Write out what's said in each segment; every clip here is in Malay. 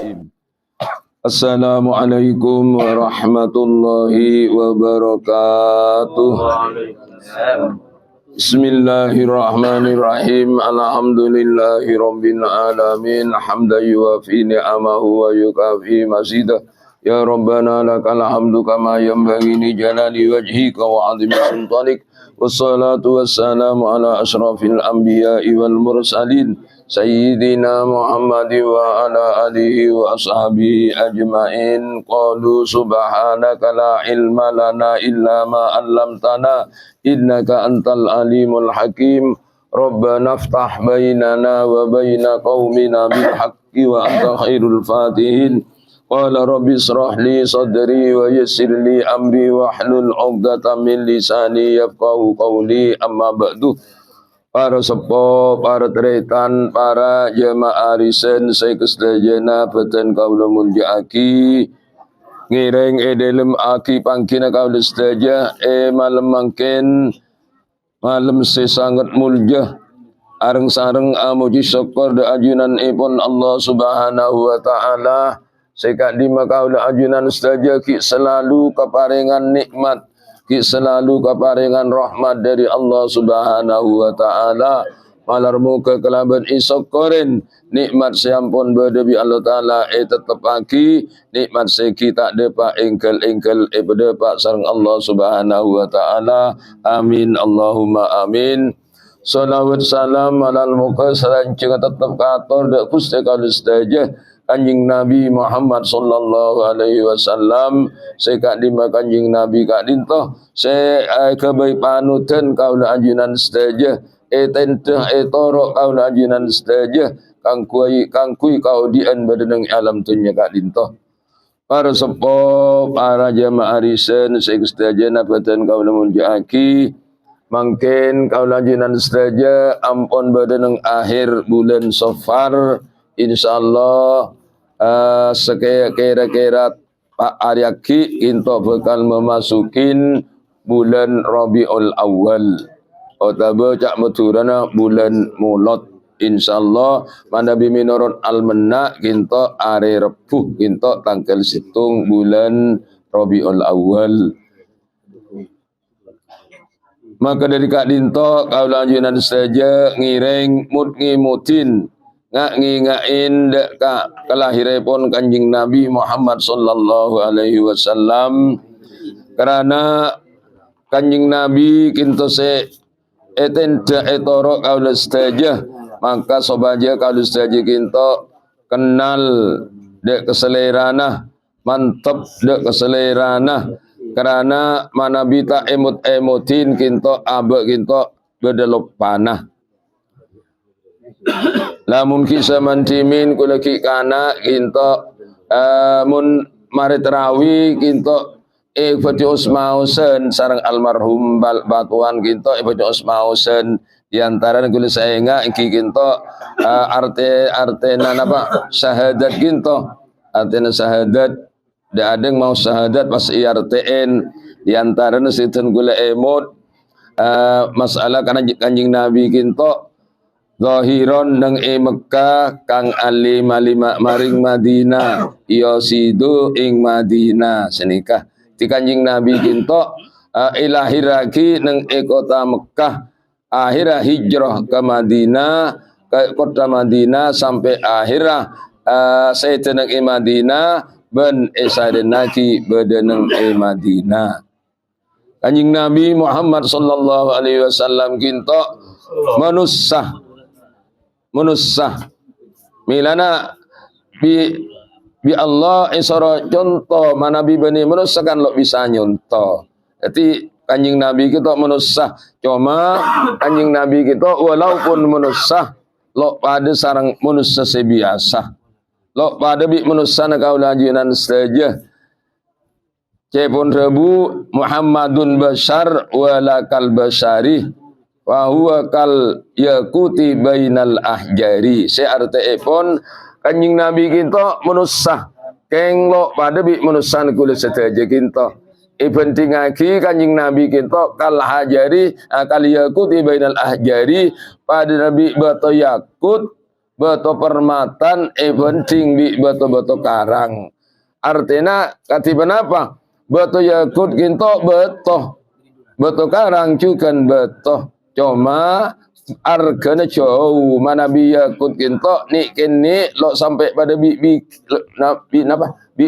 Bismillahirrahmanirrahim. Assalamualaikum warahmatullahi wabarakatuh. Bismillahirrahmanirrahim. Alhamdulillahi rabbil alamin. Hamdan yuwafi ni'amahu wa yukafi mazidah. Ya Rabbana lakal hamdu kama yanbaghi li jalali wajhika wa 'azimi sultanik. Wassalatu wassalamu ala asyrafil anbiya'i wal mursalin Sayyidina Muhammad wa ala alihi wa ashabihi ajma'in. Qalu subhanaka la ilma lana illa ma 'allamtana innaka antal alimul hakim. Rabbana iftah bainana wa baina qaumina bil haqqi wa anta khairul fatihin. Qala rabbi israh li sadri wa yassir li amri wa hlul 'uqdatam min lisani yafqahu qawli. Amma ba'du. Para sepo, para teretan, para jemaah risen saya kestajana beten kaula muljaaki ngireng edelem aki pangkina kaula staja malam mangken malam sesangat mulja areng sareng amuji syukur da ajunan ipun Allah Subhanahu wa taala. Sekat lima kaula ajunan staja ki selalu keparingan nikmat, ki selalu keparingan rahmat dari Allah Subhanahu wa taala. Malar muka kelaban isokorin nikmat siampun berdebi Allah taala tetep aki nikmat seki tak depa engkel berdepa sareng Allah Subhanahu wa taala. Amin Allahumma amin. Salawat salam alal muka serancang tetep kator dak kusti kaula staja Kanjing Nabi Muhammad sallallahu alaihi wasallam. Sekat lima kanjing Nabi kak dintoh saya kebaik panutan kaula ajunan sedaja tenteh torok kaula ajunan sedaja kang kui kau dian badanang alam tunya kak dintoh. Para sepo, para jamaah risen saya sedaja napatan kaula munjaaki mangken kaula ajunan sedaja ampun badanang akhir bulan Safar insyaallah. Sekira-kira Pak Aryaki into bakal memasukin bulan Rabiul Awal. Otaba cak maturana bulan Mulad insyaallah mana biminurut al-menna kinto are repuh kinto tanggal situng bulan Rabiul Awal. Maka dari kak dinto kaula anjunan saja ngireng ngimutin ngain dek kelahiripun kanjing Nabi Muhammad sallallahu alaihi wasallam karena kanjing Nabi kinto se etenda etoro kaula sedaja maka sobaja kaula sedaja kinto kenal dek keselerana mantep dek keselerana karena manabi tak emotin kinto abe kinto bedelop panah. Lamun kisah mantimin kulaki kana kinto mun mari terawi kinto Fati Usmausen sarang almarhum batuan kinto Fati Usmausen diantara kula saenga iki kinto artena napa syahadat kinto artena syahadat da adeng mau syahadat pas IRTN diantara sinten kula emot masalah kana kanjing Nabi kinto zahiron nang Mekah kang ali malima maring Madinah yosidu ing Madinah senikah ti kanjing Nabi kinto ilahiraki nang kota Mekah akhirah hijrah ke Madinah ke kota Madinah sampai akhirah sayyidan nang Madinah ben esadenaki badanang Madinah. Kanjing Nabi Muhammad sallallahu alaihi wasallam kinto manussah milana bi Allah isara contoh manabi bani manusia kan lo bisa nyontoh. Jadi kanjing Nabi kita manusia cuma kanjing Nabi kita walaupun manusia lo pada sarang manusia sebiasa lo pada bi manusia na kaula ajunan saja cepon rebu Muhammadun bashar walakal bashari wa huwa kal yakuti bainal ahjari. Seartipun kanjing Nabi kita manusia keng lo pada bi manusia kula sedaja kita pentingake kanjing Nabi kita kal hajari kal yakuti bainal ahjari pada Nabi batu yakut beto permatan penting bi beto karang. Artinya katiban apa? Beto yakut kinto beto karang cukan beto. Cuma argana jauh mana bi yakut kinto ni kini lo sampai pada bi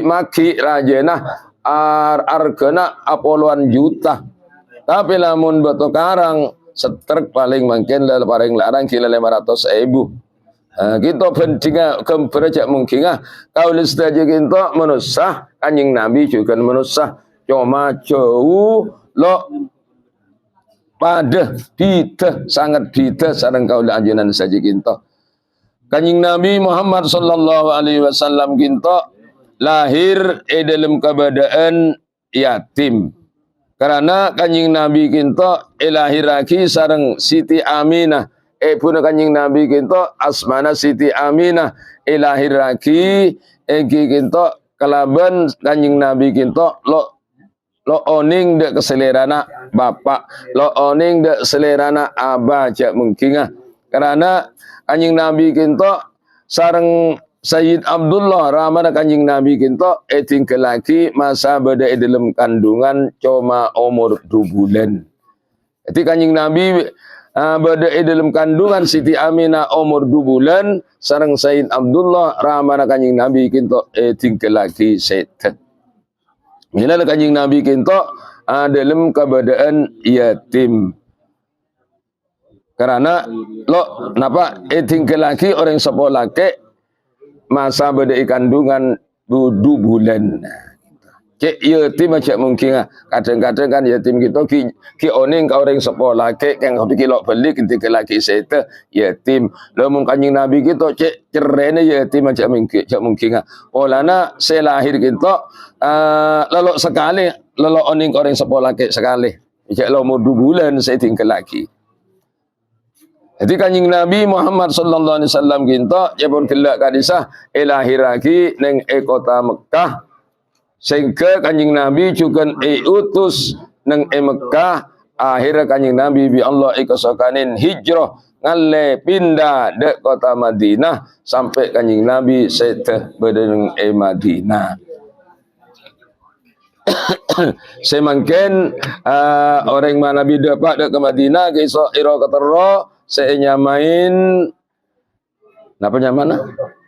maki rajena argana apoluan juta. Tapi lamun beto karang setrek paling mungkin paling larang kila 500.000. Kita pentingnya kemperajak mungkin kau listaja kita menusah kanjing Nabi juga menusah cuma jauh lo pada kita sangat kita sareng kau anjunan saja kita kanjing Nabi Muhammad sallallahu alaihi wasallam kita lahir dalam keadaan yatim karena kanjing Nabi kita lahir lagi sareng Siti Aminah pun kanjing Nabi kita asmana Siti Aminah lahir lagi kita kalaban kanjing Nabi kita lo oning dek keselerana bapak lo oning dek selerana abah cak mungkin karena kanjing Nabi kita sareng Sayyid Abdullah ramana kanjing Nabi kita tinggal lagi masa beda dalam kandungan cuma umur 2 bulan. Jadi kanjing Nabi berada dalam kandungan Siti Aminah umur 2 bulan sareng Sayyid Abdullah ramana kanjing Nabi kita tinggal lagi setan. Bila kanjing Nabi kita dalam keadaan yatim. Karena lo napa tinggal lagi orang sekolah ke masa berada kandungan 2 bulan. Cek yatim macam mungkin kadang-kadang kan yatim kita ki oning ka orang sekolah ke yang hobi lo beli ketika lagi sete yatim lo mung kanjing Nabi kita cek cerene yatim macam mungkin olana saya lahir kita lelok sekali lelok oning ka orang sekolah ke sekali cek lo mau 2 bulan saya tinggal lagi. Jadi kanjing Nabi Muhammad sallallahu alaihi wasallam kita pun kelak kadisah lahir lagi neng kota Mekah sehingga kanjing Nabi juga utus nang Mekah akhirnya kanjing Nabi bi Allah ikasokanin hijrah ngalle pindah dek kota Madinah sampai kanjing Nabi seteh badan Madinah. Semangken orang mana Nabi dapat dek ke Madinah kisah iro ketero senyamain napa nyamana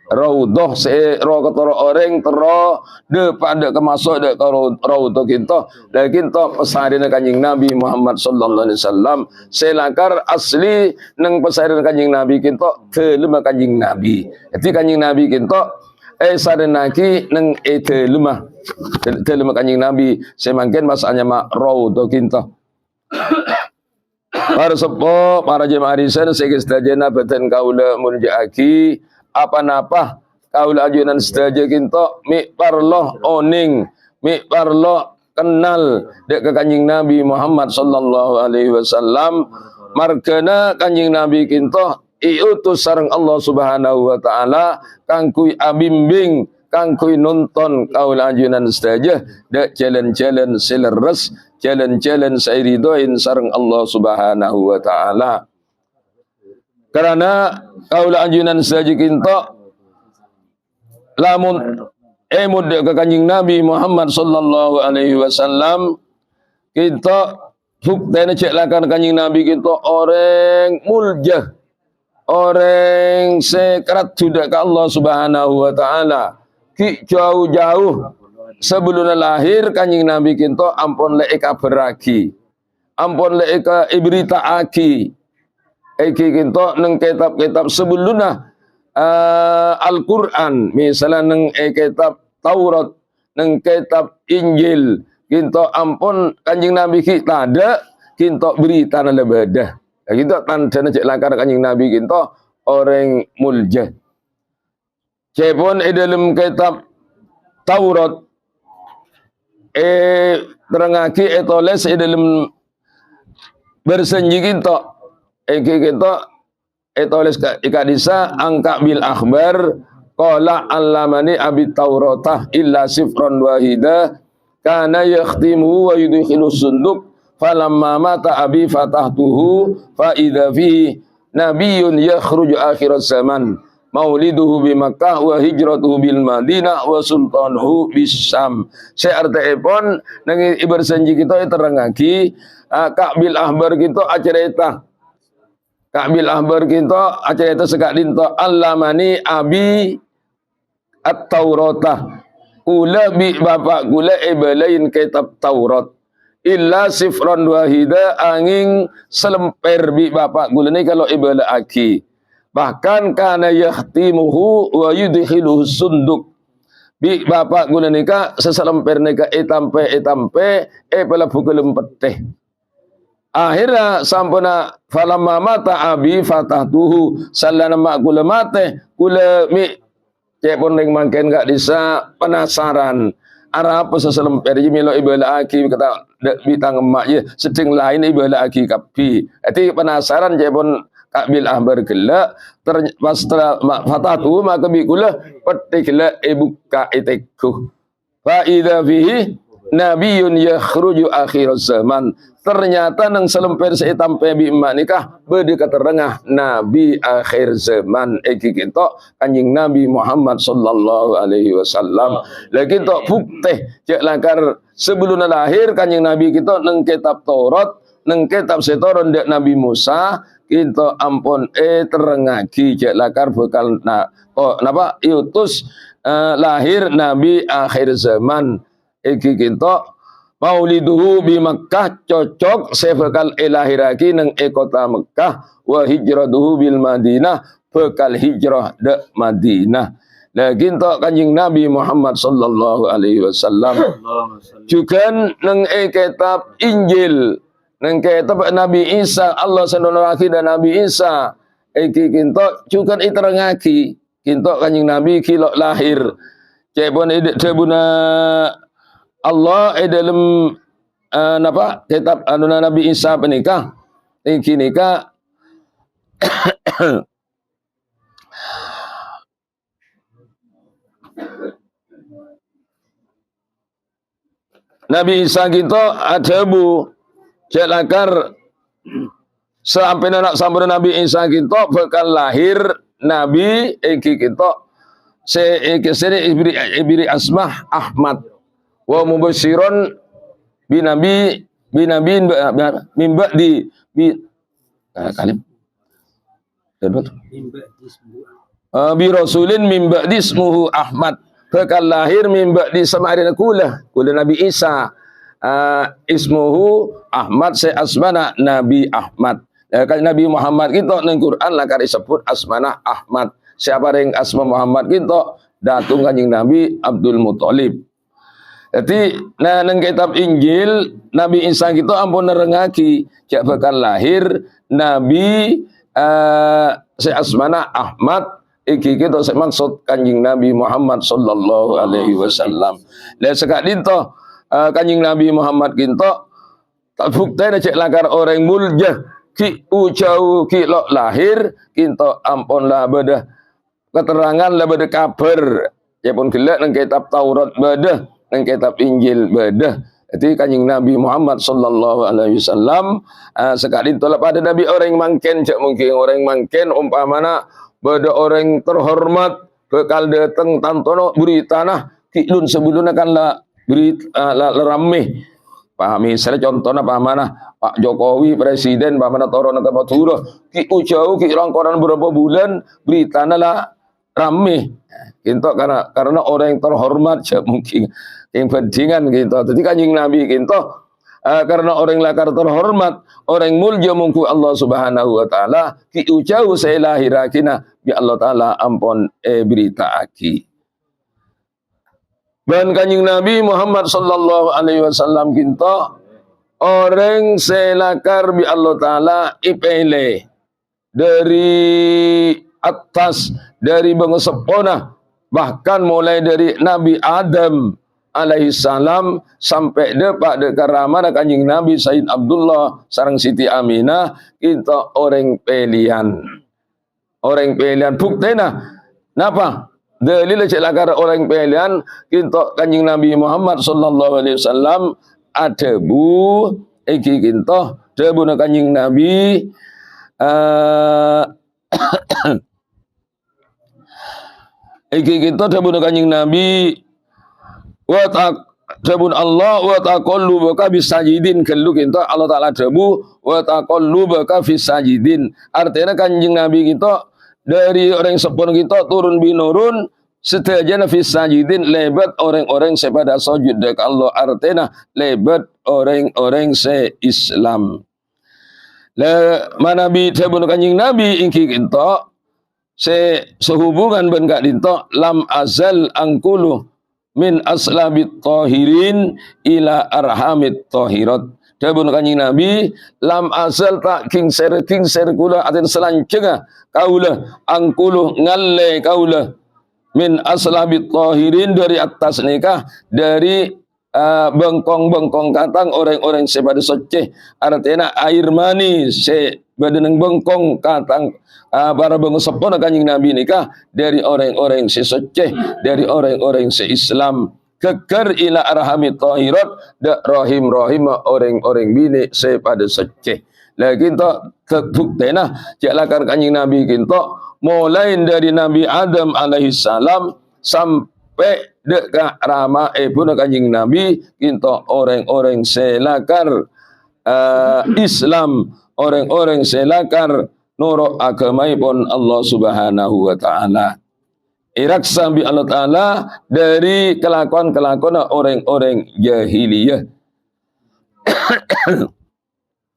Raudhah se ro ketoro orang tero de pada kemasuk de raudhah kita dan kita pesarina kanjing Nabi Muhammad sallallahu alaihi wasallam selakar asli nang pesarina kanjing Nabi kita telema kanjing Nabi jadi kanjing Nabi kita sarenaki nang telema kanjing Nabi semangken masanya mak raudhah kita para sepuh para jemaah risan segestajana beten kaula munjaaki apa-apa kaula ajunan sedaja kita mi parloh oning mi parloh kenal dek ke kanjing Nabi Muhammad sallallahu alaihi wasallam margana kanjing Nabi kita iutus sareng Allah Subhanahu wa taala kangkui abimbing kangkui nonton kaula ajunan sedaja dek jalan-jalan sileres jalan-jalan sairidoin sareng Allah Subhanahu wa taala. Karena kaula anjunan saja kita lamun emud ke kanjing Nabi Muhammad sallallahu alaihi wasallam kita buktinya cek lakan kanjing Nabi kita orang muljah orang sekerat sudah ke Allah Subhanahu wa taala ki jauh-jauh sebelum lahir kanjing Nabi kita ampun lek kabaraki ampun lek ibritaaki kita neng kitab-kitab sebelumnya Al-Quran misalnya neng kitab Taurat neng kitab Injil kita ampun kanjing Nabi kita ada kita berita na lebadah kita tanda cek langkar kanjing Nabi kita orang muljah cepon dalam kitab Taurat terangaki etoles dalam bersenji kita kita tulis ikadisa angka bil akhbar qala allamani abi tauratah illa sifran wahida kana yakhtimu wa yudkhilu sunduk falamma mata abi fatahtuhu fa idza fihi nabiyyun yakhruju akhirat zaman mauliduhu bi Makkah wa hijratuhu bil Madinah wa sultanuhu bisam. Seartipun nang ibersanji kita terangaki Ka'bil ahbar kita acara eta. Ka'bil ahbar kita acara eta sekak dinto allamani abi at-Tauratah. Kula bi bapak kula ibalain kitab Taurat. Illa sifran wahida angin selemper bi bapak kula ni kalau ibala aki. Bahkan kana yahtimuhu wa yudkhiluhu sunduk. Bi bapak kula nika seselemper nika etampe pala bukulum peteh. Akhirnya sampuna falamma mata abi fatahtuhu sallana mak kula mate kula mi cek pun ring mangken gak bisa penasaran arah apa seselemper je milo ibala aki kata bitang emak je sedeng lain ibala aki kapi ati penasaran cek pun Ka'bil ahbar gelak pas fatahtuhu maka bi kula petik gelak buka iteku fa idza fihi nabiyyun yakhruju akhir zaman. Ternyata nang selemper seetampe bi emak nikah bede katerengah nabi akhir zaman iki kita kanjing Nabi Muhammad sallallahu alaihi wasallam. Lagi tok bukti cek langkar sebelum lahir kanjing Nabi kita nang kitab Taurat nang kitab setoron dek Nabi Musa kita ampun terengaki cek langkar bekal napa iutus lahir nabi akhir zaman iki kita mauliduhu bi Makkah cocok sebekal lahiraki nang kota Mekah wa hijratuhu bil Madinah bekal hijrah de Madinah. Lagi tok kanjing Nabi Muhammad sallallahu alaihi wasallam juga nang kitab Injil nang kitab Nabi Isa Allah sallallahu dan Nabi Isa iki kinto juga iterangaki kinto kanjing Nabi kilo lahir cebon debuna Allah dalam napa kitab anuna Nabi Isa penikah iki nikah Nabi Isa kita ada bu cek lakar sampai nak sambung Nabi Isa kita bakal lahir Nabi iki kita sini ibri asmah Ahmad wa mubasyiron binabi mimba di kalim bi rasulin mimba ismuhu Ahmad bakal lahir mimba di samarin kula Nabi Isa ismuhu Ahmad se asmana Nabi Ahmad. Nabi Muhammad kita nang Quran lakar disebut asmana Ahmad. Siapa yang asma Muhammad kita datung kanjing Nabi Abdul Muthalib. Jadi nang kitab Injil Nabi Isa kita ampun nerengaki cak bakal lahir Nabi se asmana Ahmad iki kita maksud kanjing Nabi Muhammad sallallahu alaihi wasallam. Lah sekak dinto kanjing Nabi Muhammad kita tak bukti cek lakar orang muljah ki ucau ki lo lahir kita ampun lah bedah keterangan lah bedah kabar ya pun gelak nang kitab Taurat bedah nang kitab Injil bedah. Jadi kanjing Nabi Muhammad sallallahu alaihi wasallam sekali tolak pada Nabi orang mangken cak mungkin orang mangken umpamana beda orang terhormat bekal datang tantono berita nah kilun sebelumnya kan lah berita ramai pahami misalnya contohnya pahamana Pak Jokowi presiden pahamana toron ke Madura ki ujau ki rangkoran berapa bulan beritanya lah ramai gitu karena orang yang terhormat cak mungkin yang pentingan gitu. Jadi kanjing Nabi gitu karena orang lakar terhormat, orang mulia mungku Allah Subhanahu wa taala ki ujau saya lahirakina bi Allah taala ampun berita aki. Dan kanjing Nabi Muhammad sallallahu alaihi wasallam kita orang selakar bi Allah taala ipele dari atas dari bengesepona bahkan mulai dari Nabi Adam alaihi salam sampai depak de karamana kanjing Nabi Said Abdullah sareng Siti Aminah kita orang pilihan buktena napa dalil celakar orang pilihan kita kanjing Nabi Muhammad sallallahu alaihi wasallam ada bu iki kita debu kanjing Nabi iki kita sabun kanjing Nabi wa sabun Allah wa taqallubaka bisajidin kellu kita Allah taala debu wa taqallubaka fisajidin. Artinya kanjing Nabi kita dari orang sepon kita turun binurun setajana fisajidin lebat orang-orang sepada sujud dek Allah. Artinya lebat orang-orang se Islam. La manabi sabun kanjing Nabi ingki kita sehubungan ben kak dinto lam azal angkulu min aslabit tahirin ila arhamit tahirat. Dabun kanjing Nabi lam azal tak kingser kula atin selancenga kaula angkulu ngalle kaula min aslabit tahirin dari atas nikah dari bengkong-bengkong katang orang-orang sepada soceh. Artinya air mani se badaneng bengkong katang para bangsa kanjing Nabi nikah dari orang-orang se soceh, dari orang-orang se Islam. Keker ila arhamit tahirat da rahim-rahim orang-orang bini sepada soceh. Lagi kita kebuktena jalan kanjing Nabi kita mulai dari Nabi Adam alaihi salam sampai dekat rama pun kanjing Nabi kita orang-orang selakar Islam, orang-orang selakar nurut agama pun Allah Subhanahu wa taala. Iraksa bi Allah taala dari kelakuan-kelakuan orang-orang jahiliyah.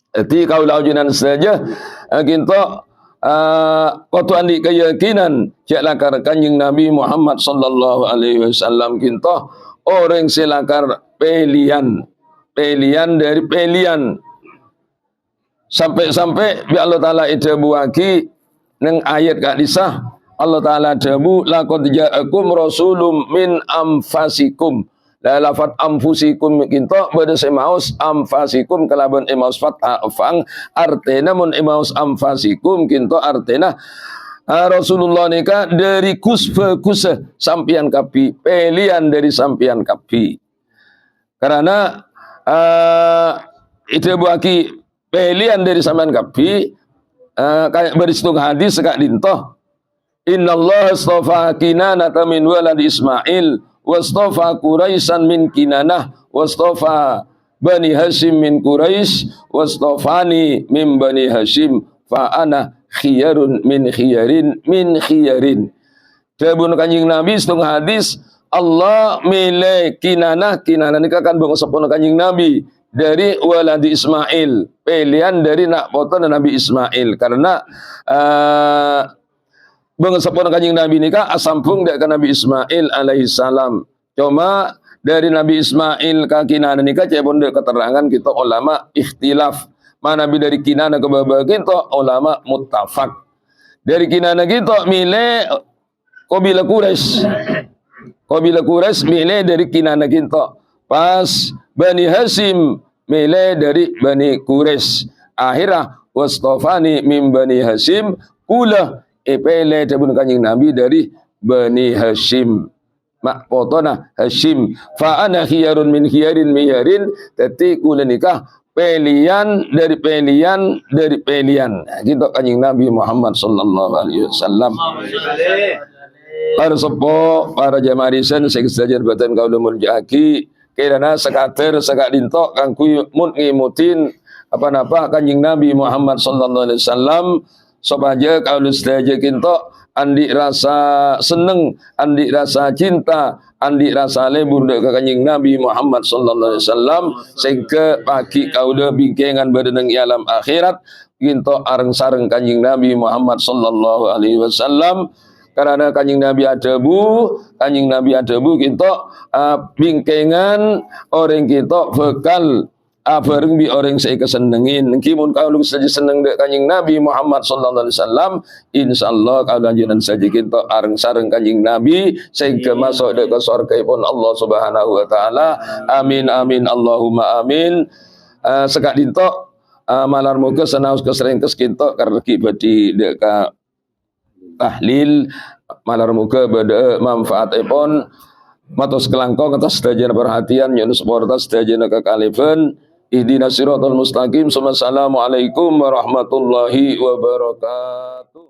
Jadi kau laujunan saja kita kotuan di keyakinan celakar kanjing Nabi Muhammad sallallahu alaihi wasallam kita orang selakar pilihan dari pilihan sampai bi Allah taala itu buaki neng ayat kak disah Allah taala debu laqad ja'akum rasulun min anfasikum. La lafat anfusikum kinto bade semaus anfasikum kalaban emaus fathah fang artena mun emaus anfasikum kinto artena Rasulullah nika dari kusfe sampian kapi pilihan dari sampian kapi. Karena itu buaki pilihan dari sampian kapi kayak beristung hadis sekak dintoh innallaha astafa Kinanata min waladi Ismail wastafa Quraisan min Kinanah wastafa Bani Hashim min Quraisy wastafani min Bani Hashim fa ana khiyarun min khiyarin. Dabun kanjing Nabi setengah hadis Allah milih Kinanah ini kan bangsa pun kanjing Nabi dari waladi Ismail, pilihan dari nak potong Nabi Ismail karena bangsa pun kanjing Nabi nikah asampung dari Nabi Ismail alaihi salam. Cuma dari Nabi Ismail ke Kinanah nikah cepon dari keterangan kita ulama ikhtilaf. Mana Nabi dari Kinanah ke baba kita ulama muttafaq. Dari Kinanah kita milih Qabila Quraisy. Qabila Quraisy milih dari Kinanah kita. Pas Bani Hashim milih dari Bani Quraisy. Akhirnya wastafani min Bani Hashim kula epele tabun kanjing Nabi dari Bani Hashim. Mak potona Hashim. Fa ana khiyarun min khiyarin tati kula nikah pilihan dari pilihan. Kita kanjing Nabi Muhammad sallallahu alaihi wasallam. Para sepo, para jamaah risan seksdajar batan kaula munjaki kirana sekater sekak dintok kang mun ngimutin apa-apa kanjing Nabi Muhammad sallallahu alaihi wasallam. Sobaja kaula sedaja kinto andi rasa seneng, andi rasa cinta, andi rasa lebur dek kanjing Nabi Muhammad sallallahu alaihi wasallam sehingga pagi kaula bingkengan badaneng alam akhirat kinto areng sareng kanjing Nabi Muhammad sallallahu alaihi wasallam. Karena kanjing Nabi adebu kita bingkengan orang kita bekal bareng bi orang saya kesenengin. Kimun kalau saja seneng dek kanjing Nabi Muhammad sallallahu alaihi wasallam, insyaallah kalau lanjutan saja kita areng sareng kanjing Nabi sehingga masuk dek ke surga pun Allah Subhanahu wa taala. Amin amin Allahumma amin. Sekak dinto malar muga senaus keserengkes kita karena kibadi dek tahlil malar muga bada manfaat pun matos kelangkong atas sedajana perhatian yunus portas sedajana kekalifen ihdinas siratal mustaqim. Assalamualaikum warahmatullahi wabarakatuh.